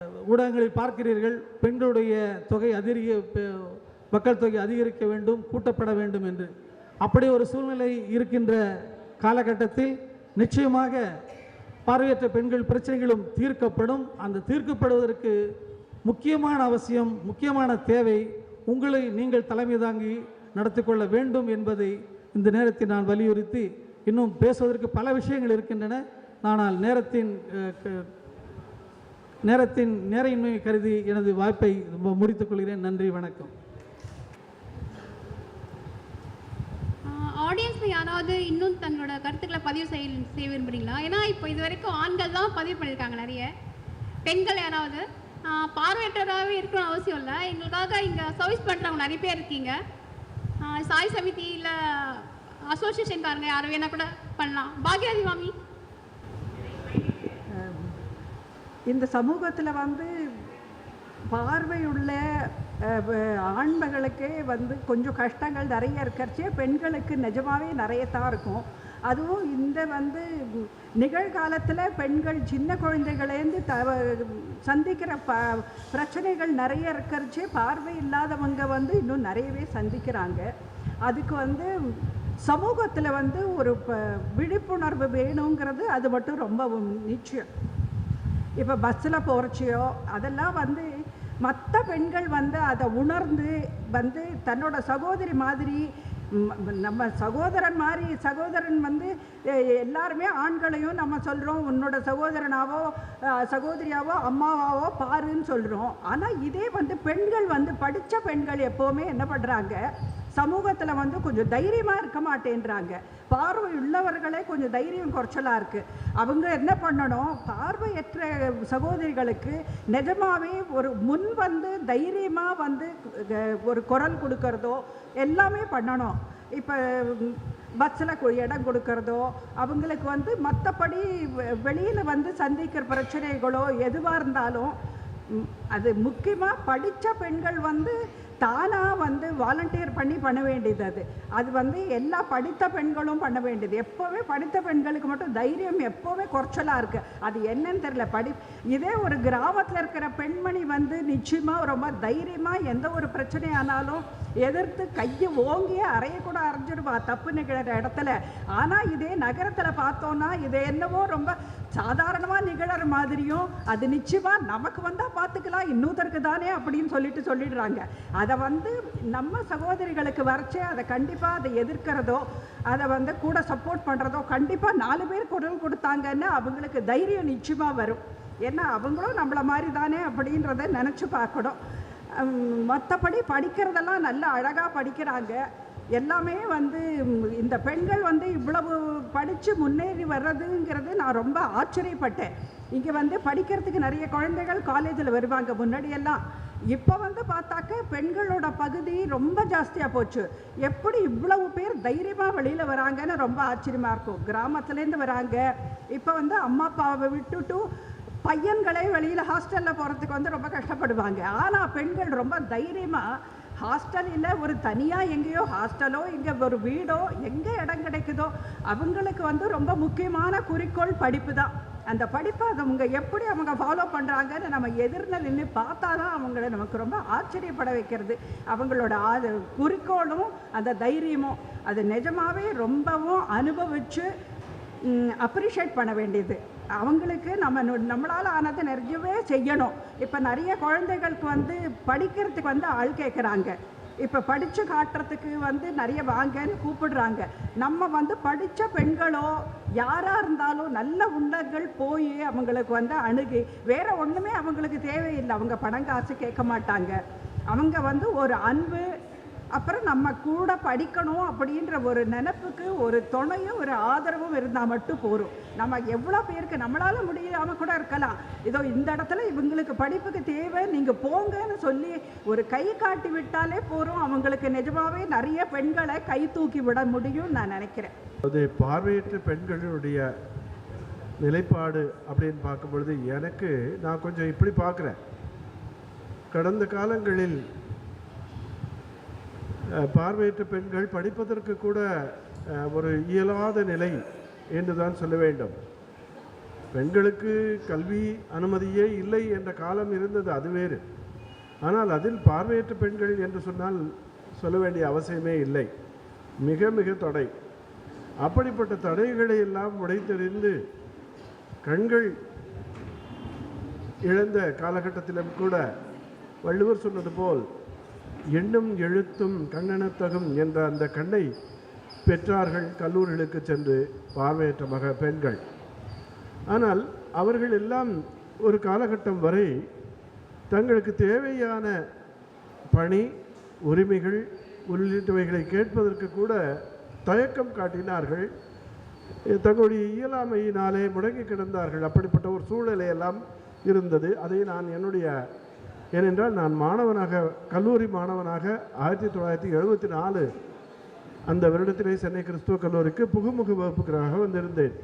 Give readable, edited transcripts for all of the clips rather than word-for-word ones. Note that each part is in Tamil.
ஊடகங்களில் பார்க்கிறீர்கள், பெண்களுடைய தொகை மக்கள் தொகை அதிகரிக்க வேண்டும், கூட்டப்பட வேண்டும் என்று. அப்படி ஒரு சூழ்நிலை இருக்கின்ற காலகட்டத்தில் நிச்சயமாக பார்வையற்ற பெண்கள் பிரச்சனைகளும் தீர்க்கப்படும். அந்த தீர்க்கப்படுவதற்கு முக்கியமான அவசியம், முக்கியமான தேவை உங்களை நீங்கள் தலைமை தாங்கி நடத்தி கொள்ள வேண்டும் என்பதை இந்த நேரத்தில் நான் வலியுறுத்தி, இன்னும் பேசுவதற்கு பல விஷயங்கள் இருக்கின்றன. ஆனால் நேரையின்மை கருதி எனது வாய்ப்பை முடித்துக் கொள்கிறேன். நன்றி, வணக்கம். ஆடியன்ஸில் யாராவது இன்னும் தங்களோட கருத்துக்களை பதிவு செய்ய விரும்புகிறீங்களா? ஏன்னா இப்போ இது வரைக்கும் ஆண்கள் தான் பதிவு பண்ணியிருக்காங்க நிறைய. பெண்கள் யாராவது பார்வையற்றராகவே இருக்கணும்னு அவசியம் இல்லை, எங்களுக்காக இங்கே சர்வீஸ் பண்ணுறவங்க நிறைய பேர் இருக்கீங்க. சாய் சமிதி இல்லை அசோசியேஷன்காரங்க யாரும் வேணா கூட பண்ணலாம். பாக்யாதி மாமி, இந்த சமூகத்தில் பார்வையுள்ள ஆண்களுக்கே கொஞ்சம் கஷ்டங்கள் நிறைய இருக்கிறச்சே பெண்களுக்கு நிஜமாகவே நிறையத்தான் இருக்கும். அதுவும் இந்த நிகழ்காலத்தில் பெண்கள் சின்ன குழந்தைகளேருந்து சந்திக்கிற பிரச்சனைகள் நிறைய இருக்கிறச்சே பார்வை இல்லாதவங்க இன்னும் நிறையவே சந்திக்கிறாங்க. அதுக்கு சமூகத்தில் ஒரு விழிப்புணர்வு வேணுங்கிறது அது மட்டும் ரொம்ப நிச்சயம். இப்போ பஸ்ஸில் போகிறச்சியோ அதெல்லாம் மற்ற பெண்கள் அதை உணர்ந்து தன்னோட சகோதரி மாதிரி, நம்ம சகோதரன் எல்லாருமே ஆண்களையும் நம்ம சொல்கிறோம் உன்னோட சகோதரனாவோ சகோதரியாவோ அம்மாவாவோ பாருன்னு சொல்கிறோம். ஆனால் இதே பெண்கள் படித்த பெண்கள் எப்போவுமே என்ன பண்ணுறாங்க, சமூகத்தில் கொஞ்சம் தைரியமாக இருக்க மாட்டேன்றாங்க. பார்வை உள்ளவர்களே கொஞ்சம் தைரியம் குறைச்சலாக இருக்குது. அவங்க என்ன பண்ணணும், பார்வையற்ற சகோதரிகளுக்கு நிஜமாகவே ஒரு முன் தைரியமாக ஒரு குரல் கொடுக்கறதோ எல்லாமே பண்ணணும். இப்போ பஸ்ஸில் இடம் கொடுக்கறதோ, அவங்களுக்கு மற்றபடி வெளியில் சந்திக்கிற பிரச்சனைகளோ எதுவாக இருந்தாலும் அது முக்கியமாக படித்த பெண்கள் தானாக வாலண்டியர் பண்ண வேண்டியது. அது எல்லா படித்த பெண்களும் பண்ண வேண்டியது. எப்போவுமே படித்த பெண்களுக்கு மட்டும் தைரியம் எப்போவுமே குறைச்சலாக இருக்குது. அது என்னன்னு தெரியல. இதே ஒரு கிராமத்தில் இருக்கிற பெண்மணி நிச்சயமாக ரொம்ப தைரியமாக எந்த ஒரு பிரச்சனையானாலும் எதிர்த்து கையை ஓங்கி அறையக்கூட அரைஞ்சிடுவா தப்பு நிகழற இடத்துல. ஆனால் இதே நகரத்தில் பார்த்தோன்னா இது என்னவோ ரொம்ப சாதாரணமாக நிகழற மாதிரியும், அது நிச்சயமாக நமக்கு வந்தால் பார்த்துக்கலாம் இன்னொருத்தருக்கு தானே அப்படின்னு சொல்லிடுறாங்க. அதை நம்ம சகோதரிகளுக்கு வரைச்சே அதை கண்டிப்பாக அதை எதிர்க்கிறதோ அதை கூட சப்போர்ட் பண்ணுறதோ கண்டிப்பாக 4 பேர் குரல் கொடுத்தாங்கன்னா அவங்களுக்கு தைரியம் நிச்சயமாக வரும். ஏன்னா அவங்களும் நம்மளை மாதிரி தானே அப்படின்றத நினச்சி பார்க்கணும். மற்றபடி படிக்கிறதெல்லாம் நல்லா அழகாக படிக்கிறாங்க. எல்லாமே இந்த பெண்கள் இவ்வளவு படித்து முன்னேறி வர்றதுங்கிறது நான் ரொம்ப ஆச்சரியப்பட்டேன். இங்கே படிக்கிறதுக்கு நிறைய குழந்தைகள் காலேஜில் வருவாங்க முன்னாடியெல்லாம். இப்போ பார்த்தாக்க பெண்களோட பகுதி ரொம்ப ஜாஸ்தியாக போச்சு. எப்படி இவ்வளவு பேர் தைரியமாக வெளியில் வராங்கன்னு ரொம்ப ஆச்சரியமாக இருக்கும். கிராமத்துலேருந்து வராங்க. இப்போ அம்மா அப்பாவை விட்டுட்டு பையன்களே வெளியில் ஹாஸ்டலில் போகிறதுக்கு ரொம்ப கஷ்டப்படுவாங்க. ஆனால் பெண்கள் ரொம்ப தைரியமாக ஹாஸ்டல் இல்லை, ஒரு தனியாக எங்கேயோ ஹாஸ்டலோ இங்கே ஒரு வீடோ எங்கே இடம் கிடைக்குதோ அவங்களுக்கு ரொம்ப முக்கியமான குறிக்கோள் படிப்பு தான். அந்த படிப்பை அவங்க எப்படி அவங்க ஃபாலோ பண்ணுறாங்கன்னு நம்ம எதிரில் நின்று பார்த்தா தான் அவங்கள நமக்கு ரொம்ப ஆச்சரியப்பட வைக்கிறது. அவங்களோட குறிக்கோளும் அந்த தைரியமும் அது நிஜமாகவே ரொம்பவும் அனுபவித்து அப்ரிஷியேட் பண்ண வேண்டியது. அவங்களுக்கு நம்மளால் ஆனது நிறையவே செய்யணும். இப்போ நிறைய குழந்தைகளுக்கு படிக்கிறதுக்கு ஆள் கேட்குறாங்க. இப்போ படித்து காட்டுறதுக்கு நிறைய வாங்கன்னு கூப்பிடுறாங்க. நம்ம படித்த பெண்களோ யாராக இருந்தாலும் நல்ல உள்ளங்கள் போய் அவங்களுக்கு அணுகி வேறு ஒன்றுமே அவங்களுக்கு தேவையில்லை. அவங்க பணம் காசு கேட்க மாட்டாங்க. அவங்க ஒரு அன்பு, அப்புறம் நம்ம கூட படிக்கணும் அப்படின்ற ஒரு நினைப்புக்கு ஒரு துணையும் ஒரு ஆதரவும் இருந்தால் மட்டும் போகும். நம்ம எவ்வளோ பேருக்கு நம்மளால் முடியாமல் கூட இருக்கலாம். இதோ இந்த இடத்துல இவங்களுக்கு படிப்புக்கு தேவை, நீங்கள் போங்கன்னு சொல்லி ஒரு கை காட்டி விட்டாலே போகிறோம். அவங்களுக்கு நிஜமாகவே நிறைய பெண்களை கை தூக்கி விட முடியும் நான் நினைக்கிறேன். அது பார்வையற்ற பெண்களுடைய நிலைப்பாடு அப்படின்னு பார்க்கும் பொழுது நான் கொஞ்சம் இப்படி பார்க்குறேன். கடந்த காலங்களில் பார்வையற்ற பெண்கள் படிப்பதற்கு கூட ஒரு இயலாத நிலை என்று தான் சொல்ல வேண்டும். பெண்களுக்கு கல்வி அனுமதியே இல்லை என்ற காலம் இருந்தது, அது வேறு. ஆனால் அதில் பார்வையற்ற பெண்கள் என்று சொன்னால் சொல்ல வேண்டிய அவசியமே இல்லை. மிக மிக தடை. அப்படிப்பட்ட தடைகளை எல்லாம் உடைத்தெறிந்து கண்கள் இழந்த காலகட்டத்திலும் கூட வள்ளுவர் சொன்னது போல் எண்ணும் எழுத்தும் கண்ணெனத்தகும் என்ற அந்த கண்ணை பெற்றார்கள் கல்லூரிகளுக்கு சென்று பார்வையற்ற பெண்கள். ஆனால் அவர்கள் எல்லாம் ஒரு காலகட்டம் வரை தங்களுக்கு தேவையான பணி, உரிமைகள் உள்ளிட்டவைகளை கேட்பதற்கு கூட தயக்கம் காட்டினார்கள். தங்களுடைய இயலாமையினாலே முடங்கி கிடந்தார்கள். அப்படிப்பட்ட ஒரு சூழ்நிலையெல்லாம் இருந்தது. அதை நான் ஏனென்றால் நான் கல்லூரி மாணவனாக 1974 அந்த வருடத்திலே சென்னை கிறிஸ்துவ கல்லூரிக்கு புகுமுக வகுப்புக்காக வந்திருந்தேன்.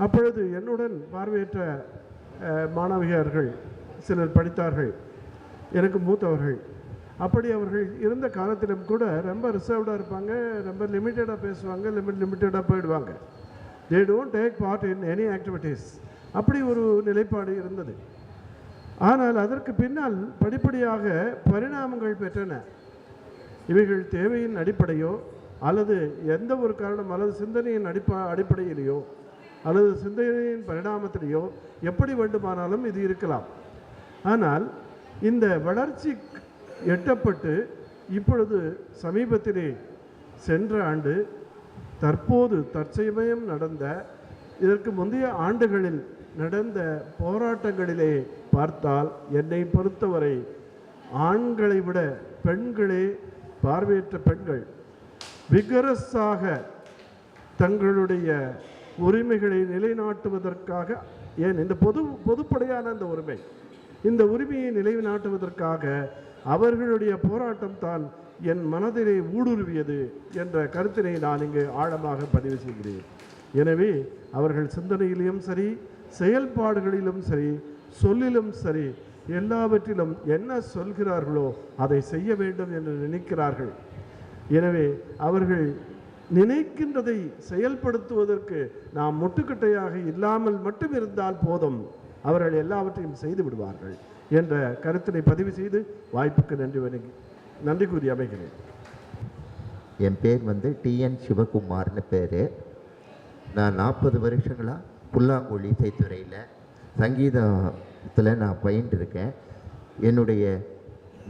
அப்பொழுது என்னுடன் பார்வையற்ற மாணவியர்கள் சிலர் படித்தார்கள், எனக்கு மூத்தவர்கள். அப்படி அவர்கள் இருந்த காலத்திலும் கூட ரொம்ப ரிசர்வ்டாக இருப்பாங்க, ரொம்ப லிமிட்டடாக பேசுவாங்க, லிமிட்டடாக போயிடுவாங்க. They don't take part in any activities. அப்படி ஒரு நிலைப்பாடு இருந்தது. ஆனால் அதற்கு பின்னால் படிப்படியாக பரிணாமங்கள் பெற்றன. இவைகள் தேவையின் அடிப்படையோ அல்லது எந்த ஒரு காரணம் அல்லது சிந்தனையின் அடிப்படையிலேயோ அல்லது சிந்தனையின் பரிணாமத்திலேயோ எப்படி வேண்டுமானாலும் இது இருக்கலாம். ஆனால் இந்த வளர்ச்சி எட்டப்பட்டு இப்பொழுது சமீபத்திலே சென்ற ஆண்டு தற்போது தற்சமயம் நடந்த இதற்கு முந்தைய ஆண்டுகளில் நடந்த போராட்டங்களிலே பார்த்தால் என்னை பொறுத்தவரை ஆண்களை விட பெண்களே, பார்வையற்ற பெண்கள் விகரஸாக தங்களுடைய உரிமைகளை நிலைநாட்டுவதற்காக, ஏன் இந்த பொதுப்படையான அந்த உரிமை, இந்த உரிமையை நிலைநாட்டுவதற்காக அவர்களுடைய போராட்டம் தான் என் மனதிலே ஊடுருவியது என்ற கருத்தினை நான் இங்கு ஆழமாக பதிவு செய்கிறேன். எனவே அவர்கள் சிந்தனையிலும் சரி, செயல்பாடுகளிலும் சரி, சொல்லிலும் சரி, எல்லாவற்றிலும் என்ன சொல்கிறார்களோ அதை செய்ய வேண்டும் என்று நினைக்கிறார்கள். எனவே அவர்கள் நினைக்கின்றதை செயல்படுத்துவதற்கு நாம் முட்டுக்கட்டையாக இல்லாமல் மட்டும் இருந்தால் போதும், அவர்கள் எல்லாவற்றையும் செய்து விடுவார்கள் என்ற கருத்தினை பதிவு செய்து வாய்ப்புக்கு நன்றி கூறி அமைகிறேன். என் பேர் TN சிவகுமார்னு பேர். நான் 40 வருஷங்களாக புல்லாங்குழி இசைத்துறையில் சங்கீதத்தில் நான் பயின்றிருக்கேன். என்னுடைய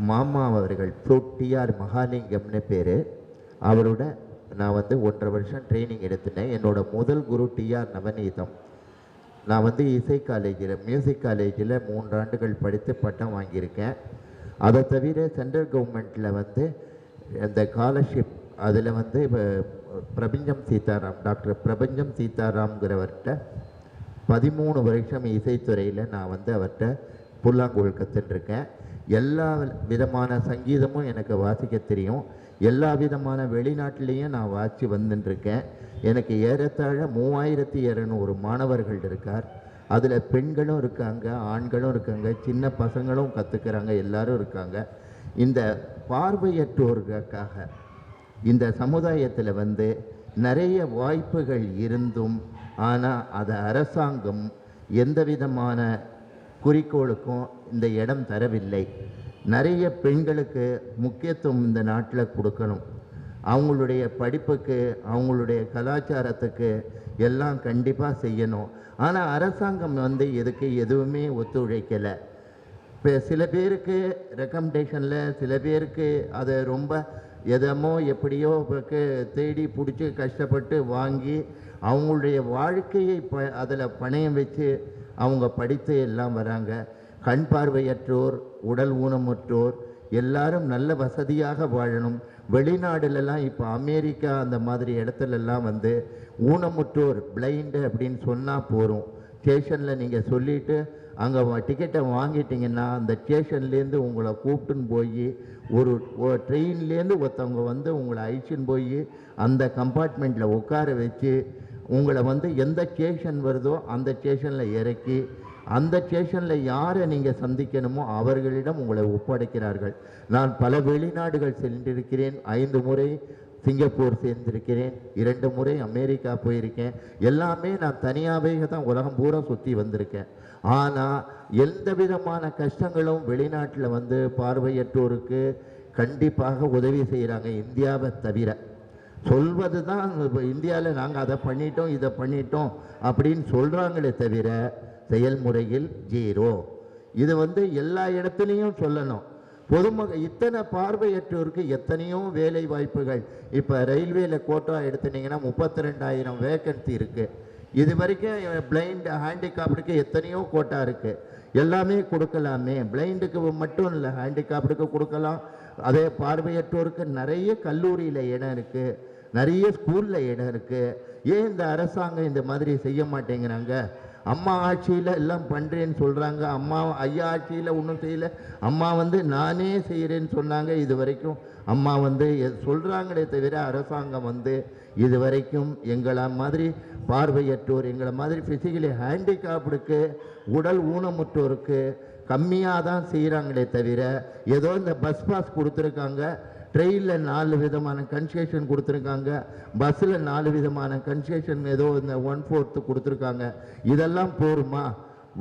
மாமா அவர்கள் ஃப்ளூட் TR மகாலிங்கம்னு பேர். அவரோட நான் 1.5 வருஷம் ட்ரைனிங் எடுத்துட்டேன். என்னோடய முதல் குரு TR நவநீதம். நான் இசை காலேஜில், மியூசிக் காலேஜில் 3 ஆண்டுகள் படித்து பட்டம் வாங்கியிருக்கேன். அதை தவிர சென்ட்ரல் கவர்மெண்ட்டில் இந்த ஸ்காலர்ஷிப் அதில் பிரபஞ்சம் சீதாராம், டாக்டர் பிரபஞ்சம் சீதாராம்ங்கிறவர்கிட்ட 13 வருஷம் இசைத்துறையில் நான் அவர்கிட்ட புல்லாங்குழல் கற்றுட்டுருக்கேன். எல்லா விதமான சங்கீதமும் எனக்கு வாசிக்க தெரியும். எல்லா விதமான வெளிநாட்டிலையும் நான் வாசி வந்துட்டுருக்கேன். எனக்கு ஏறத்தாழ 3200 மாணவர்கள் இருக்கார். அதில் பெண்களும் இருக்காங்க, ஆண்களும் இருக்காங்க, சின்ன பசங்களும் கற்றுக்கிறாங்க, எல்லாரும் இருக்காங்க. இந்த பார்வையற்றோர்களுக்காக இந்த சமுதாயத்தில் நிறைய வாய்ப்புகள் இருந்தும் ஆனால் அதை அரசாங்கம் எந்த விதமான குறிக்கோளுக்கும் இந்த இடம் தரவில்லை. நிறைய பெண்களுக்கு முக்கியத்துவம் இந்த நாட்டில் கொடுக்கணும். அவங்களுடைய படிப்புக்கு, அவங்களுடைய கலாச்சாரத்துக்கு எல்லாம் கண்டிப்பாக செய்யணும். ஆனால் அரசாங்கம் இதுக்கு எதுவுமே ஒத்துழைக்கலை. இப்போ சில பேருக்கு ரெக்கமெண்டேஷனில், சில பேருக்கு அதை ரொம்ப எதமோ எப்படியோ தேடி பிடிச்சி கஷ்டப்பட்டு வாங்கி அவங்களுடைய வாழ்க்கையை அதில் பணயம் வச்சு அவங்க படித்து எல்லாம் வராங்க. கண் பார்வையற்றோர், உடல் ஊனமுற்றோர் எல்லாரும் நல்ல வசதியாக வாழணும். வெளிநாடுலலாம் இப்போ அமெரிக்கா அந்த மாதிரி இடத்துலலாம் ஊனமுற்றோர், பிளைண்டு அப்படின்னு சொன்னால் போகிறோம். ஸ்டேஷனில் நீங்கள் சொல்லிவிட்டு அங்கே டிக்கெட்டை வாங்கிட்டீங்கன்னா அந்த ஸ்டேஷன்லேருந்து உங்களை கூப்பிட்டுன்னு போய் ஒரு ட்ரெயின்லேருந்து ஒருத்தவங்க உங்களை அழிச்சின்னு போய் அந்த கம்பார்ட்மெண்ட்டில் உட்கார வச்சு உங்களை எந்த ஸ்டேஷன் வருதோ அந்த ஸ்டேஷனில் இறக்கி அந்த ஸ்டேஷனில் யாரை நீங்கள் சந்திக்கணுமோ அவர்களிடம் உங்களை ஒப்படைக்கிறார்கள். நான் பல வெளிநாடுகள் சென்றிருக்கிறேன். 5 முறை சிங்கப்பூர் சேர்ந்திருக்கிறேன், 2 முறை அமெரிக்கா போயிருக்கேன். எல்லாமே நான் தனியாகவே தான் உலகம் பூரா சுற்றி வந்திருக்கேன். ஆனால் எந்த விதமான கஷ்டங்களும் வெளிநாட்டில் வந்து பார்வையற்றோருக்கு கண்டிப்பாக உதவி செய்கிறாங்க, இந்தியாவை தவிர. சொல்வது தான் இந்தியாவில் நாங்கள் அதை பண்ணிட்டோம் இதை பண்ணிட்டோம் அப்படின்னு சொல்கிறாங்களே தவிர செயல்முறையில் 0. இது வந்து எல்லா இடத்துலையும் சொல்லணும். பொதுமக்கள் இத்தனை பார்வையற்றோருக்கு எத்தனையோ வேலை வாய்ப்புகள். இப்போ ரயில்வேல கோட்டா எடுத்துனீங்கன்னா 32,000 வேக்கன்சி இருக்குது. இது வரைக்கும் பிளைண்ட் ஹேண்டிகாப்டுக்கு எத்தனையோ கோட்டா இருக்குது. எல்லாமே கொடுக்கலாமே. பிளைண்டுக்கு மட்டும் இல்லை, ஹேண்டிகாப்டுக்கு கொடுக்கலாம். அதே பார்வையற்றோருக்கு நிறைய கல்லூரியில் இடம் இருக்குது, நிறைய ஸ்கூலில் இடம் இருக்குது. ஏன் இந்த அரசாங்கம் இந்த மாதிரி செய்ய மாட்டேங்கிறாங்க? அம்மா ஆட்சியில் எல்லாம் பண்ணுறேன்னு சொல்கிறாங்க, ஐயா ஆட்சியில் ஒன்றும் செய்யலை. அம்மா வந்து நானே செய்கிறேன்னு சொன்னாங்க. இது வரைக்கும் அம்மா வந்து சொல்கிறாங்களே தவிர அரசாங்கம் வந்து இது வரைக்கும் எங்களை மாதிரி பார்வையற்றோர், எங்களை மாதிரி ஃபிசிக்கலி ஹேண்டிகாப்டுக்கு, உடல் ஊனமுற்றோருக்கு கம்மியாக தான் செய்கிறாங்களே தவிர, ஏதோ இந்த பஸ் பாஸ் கொடுத்துருக்காங்க, ட்ரெயினில் 4 விதமான கன்செஷன் கொடுத்துருக்காங்க, பஸ்ஸில் 4 விதமான கன்செஷன், ஏதோ இந்த 1/4 கொடுத்துருக்காங்க. இதெல்லாம் போருமா?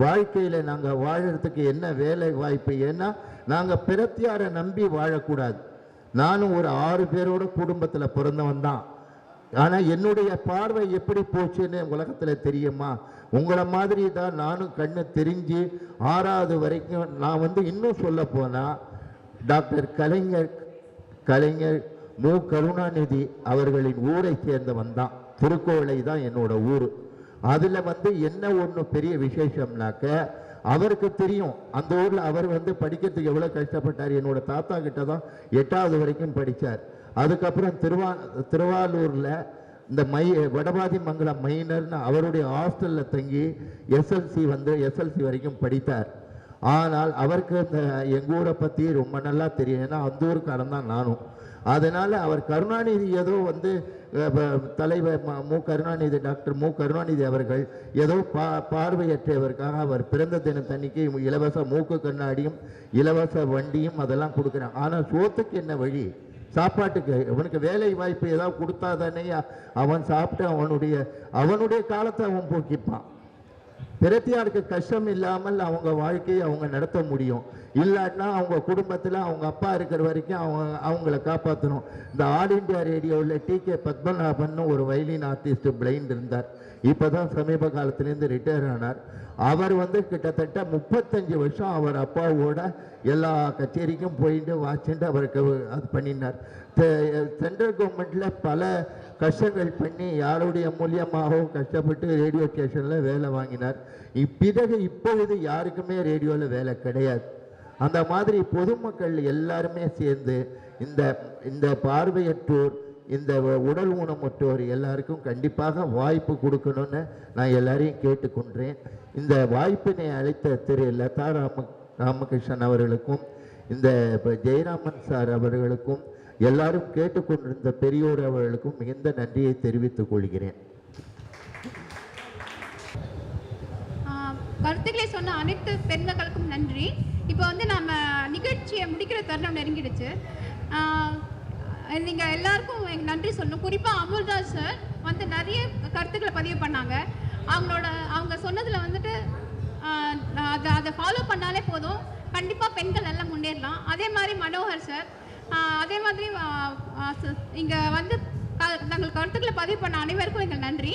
வாழ்க்கையில் நாங்கள் வாழறதுக்கு என்ன வேலை வாய்ப்பு? ஏன்னா நாங்கள் பிரத்தியாரை நம்பி வாழக்கூடாது. நானும் ஒரு 6 பேரோட குடும்பத்தில் பிறந்தவன் தான். ஆனால் என்னுடைய பார்வை எப்படி போச்சுன்னு உலகத்தில் தெரியுமா? உங்களை மாதிரி தான் நானும் கண்ணு தெரிஞ்சு 6வது வரைக்கும் நான் வந்து இன்னும் சொல்ல போனால் டாக்டர் கலைஞர் மு. கருணாநிதி அவர்களின் ஊரை சேர்ந்தவன் தான். திருக்கோளை தான் என்னோட ஊர். அதில் வந்து என்ன ஒன்று பெரிய விசேஷம்னாக்க, அவருக்கு தெரியும் அந்த ஊரில் அவர் வந்து படிக்கிறதுக்கு எவ்வளோ கஷ்டப்பட்டார். என்னோட தாத்தா கிட்ட தான் 8வது வரைக்கும் படித்தார். அதுக்கப்புறம் திருவாரூரில் இந்த வடபாதி மங்கலம் மைனர்னு அவருடைய ஹாஸ்டலில் தங்கி எஸ்எல்சி வரைக்கும் படித்தார். ஆனால் அவருக்கு இந்த எங்கள் ஊரை பற்றி ரொம்ப நல்லா தெரியும். ஏன்னா அந்த ஊருக்காரன் தான் நானும். அதனால் அவர் கருணாநிதி ஏதோ வந்து தலைவர் டாக்டர் மு. கருணாநிதி அவர்கள் ஏதோ பார்வையற்றவருக்காக அவர் பிறந்த தினத்தன்னைக்கு இலவச மூக்கு கண்ணாடியும் இலவச வண்டியும் அதெல்லாம் கொடுக்குறாங்க. ஆனால் சோத்துக்கு என்ன வழி? சாப்பாட்டுக்கு அவனுக்கு வேலை வாய்ப்பு ஏதாவது கொடுத்தா தானே அவன் சாப்பிட்டு அவனுடைய காலத்தை அவன் போக்கிப்பான். பிரத்தியாருக்கு கஷ்டம் இல்லாமல் அவங்க வாழ்க்கையை அவங்க நடத்த முடியும். இல்லாட்டினா அவங்க குடும்பத்தில் அவங்க அப்பா இருக்கிற வரைக்கும் அவங்கள காப்பாற்றணும். இந்த ஆல் இண்டியா ரேடியோவில் TK பத்மநாபன் ஒரு வயலின் ஆர்டிஸ்ட் பிளைண்ட் இருந்தார். இப்போ தான் சமீப காலத்துலேருந்து ரிட்டையர் ஆனார். அவர் வந்து கிட்டத்தட்ட 35 வருஷம் அவர் அப்பாவோட எல்லா கச்சேரிக்கும் போயிட்டு வாச்சிட்டு அவருக்கு அது பண்ணினார். சென்ட்ரல் கவர்மெண்ட்டில் பல கஷ்டங்கள் பண்ணி யாருடைய மூலியமாகவும் கஷ்டப்பட்டு ரேடியோ ஸ்டேஷனில் வேலை வாங்கினார். பிறகு இப்பொழுது யாருக்குமே ரேடியோவில் வேலை கிடையாது. அந்த மாதிரி பொதுமக்கள் எல்லாருமே சேர்ந்து இந்த பார்வையற்றோர், இந்த உடல் ஊனமுற்றோர் எல்லாருக்கும் கண்டிப்பாக வாய்ப்பு கொடுக்கணும்னு நான் எல்லாரையும் கேட்டுக்கொண்டேன். இந்த வாய்ப்பினை அளித்த திரு லதா ராமகிருஷ்ணன் அவர்களுக்கும் இந்த ஜெயராமன் சார் அவர்களுக்கும் எல்லாரும் கேட்டுக்கொண்டிருந்த பெரியோர் அவர்களுக்கும் மிகுந்த நன்றியை தெரிவித்துக் கொள்கிறேன். கருத்துக்களை சொன்ன அனைத்து பெண்களுக்கும் நன்றி. இப்போ வந்து நம்ம நிகழ்ச்சியை முடிக்கிற தருணம் நெருங்கிடுச்சு. நீங்கள் எல்லாருக்கும் எங்கள் நன்றி சொல்லணும். குறிப்பாக அமுல்ராஜ் சார் வந்து நிறைய கருத்துக்களை பதிவு பண்ணாங்க. அவங்க சொன்னதில் வந்துட்டு அதை ஃபாலோ பண்ணாலே போதும், கண்டிப்பாக பெண்கள் எல்லாம் முன்னேறலாம். அதே மாதிரி மனோகர் சார், அதே மாதிரி இங்கே வந்து தங்கள் கருத்துக்களை பதிவு பண்ண அனைவருக்கும் எங்கள் நன்றி.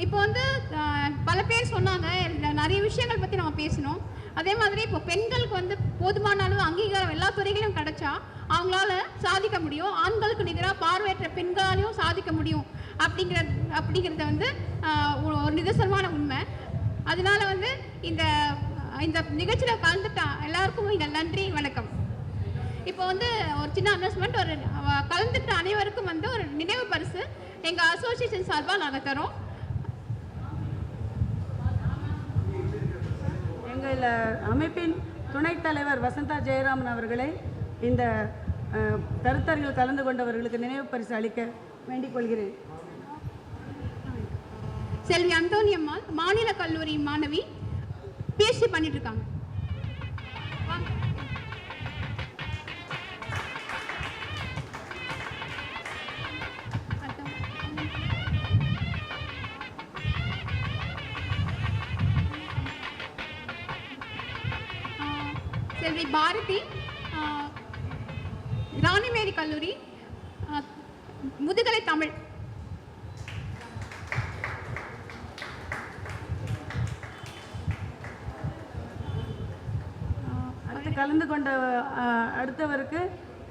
இப்போ வந்து பல பேர் சொன்னாங்க, நிறைய விஷயங்கள் பற்றி நம்ம பேசணும். அதே மாதிரி இப்போ பெண்களுக்கு வந்து போதுமான அளவு அங்கீகாரம் எல்லா துறைகளிலும் கிடைச்சா அவங்களால சாதிக்க முடியும். ஆண்களுக்கு நிகராக பார்வையற்ற பெண்களாலையும் சாதிக்க முடியும் அப்படிங்கிறத வந்து ஒரு நிதர்சனமான உண்மை. அதனால வந்து இந்த நிகழ்ச்சியில் கலந்துட்டா எல்லாருக்கும் எங்கள் நன்றி, வணக்கம். இப்போ வந்து ஒரு சின்ன அனௌன்ஸ்மெண்ட், ஒரு கலந்துட்ட அனைவருக்கும் வந்து ஒரு நினைவு பரிசு எங்கள் அசோசியேஷன் சார்பாக நாங்கள் தரோம். எங்கள் அமைப்பின் துணைத் தலைவர் வசந்தா ஜெயராமன் அவர்களை இந்த கருத்தரங்கில் கலந்து கொண்டவர்களுக்கு நினைவு பரிசு அளிக்க வேண்டிக் கொள்கிறேன். செல்வி அந்தோனியம்மாள் மாநில கல்லூரி மாணவி, PhD பண்ணிட்டு இருக்காங்க. செல்வி பாரதி, ராணிமேரி கல்லூரி, முதுகலை தமிழ். அடுத்து கலந்து கொண்ட அடுத்தவருக்கு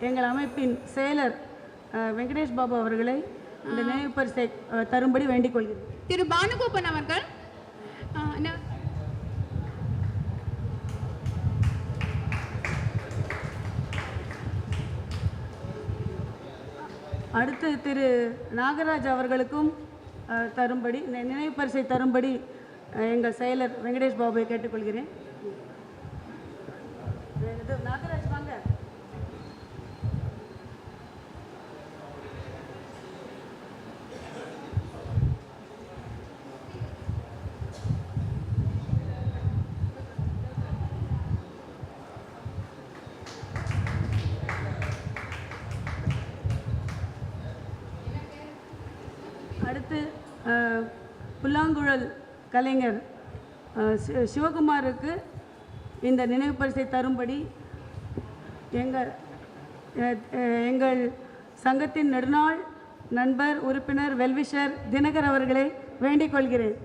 எங்கள் அமைப்பின் செயலர் வெங்கடேஷ் பாபு அவர்களை இந்த நினைவு பரிசை தரும்படி வேண்டிக் கொள்கிறேன். திரு பானுகோபன் அவர்கள். அடுத்து திரு நாகராஜ் அவர்களுக்கும் தரும்படி நினைவு பரிசை தரும்படி எங்கள் செயலர் வெங்கடேஷ் பாபுவை கேட்டுக்கொள்கிறேன். நாகராஜ் வாங்க. அடுத்து புல்லாங்குழல் கலைஞர் சிவகுமாருக்கு இந்த நினைவு பரிசை தரும்படி எங்கள் சங்கத்தின் நெடுநாள் நண்பர் உறுப்பினர் வெல்விஷர் தினகர் அவர்களை வேண்டிக் கொள்கிறேன்.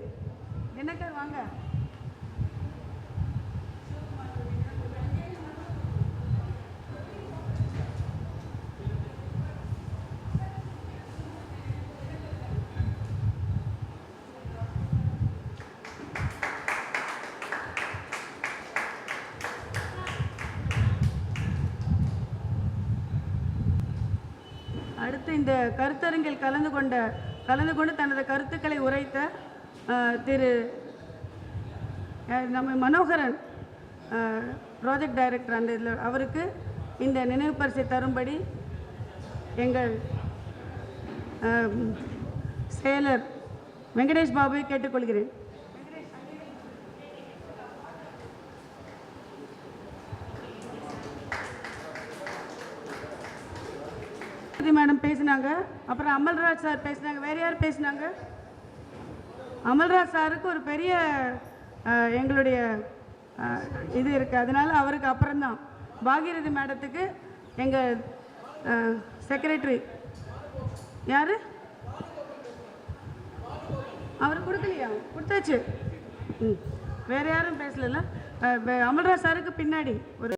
தினகர் வாங்க. அடுத்து இந்த கருத்தரங்கில் கலந்து கொண்டு தனது கருத்துக்களை உரைத்த திரு நம்ம மனோகரன் ப்ராஜெக்ட் டைரக்டர் அந்த இதில் அவருக்கு இந்த நினைவு பரிசை தரும்படி எங்கள் செயலர் வெங்கடேஷ் பாபுவை கேட்டுக்கொள்கிறேன். மேடம் பேசினாங்க, அப்புறம் அமல்ராஜ் சார் பேசினாங்க. வேறு யார் பேசினாங்க? அமல்ராஜ் சாருக்கு ஒரு பெரிய எங்களுடைய இது இருக்குது, அதனால் அவருக்கு அப்புறம்தான். பாகீரதி மேடத்துக்கு எங்கள் செக்ரட்டரி யார் அவர் கொடுக்கலையா? கொடுத்தாச்சு. வேறு யாரும் பேசல. அமல்ராஜ் சாருக்கு பின்னாடி ஒரு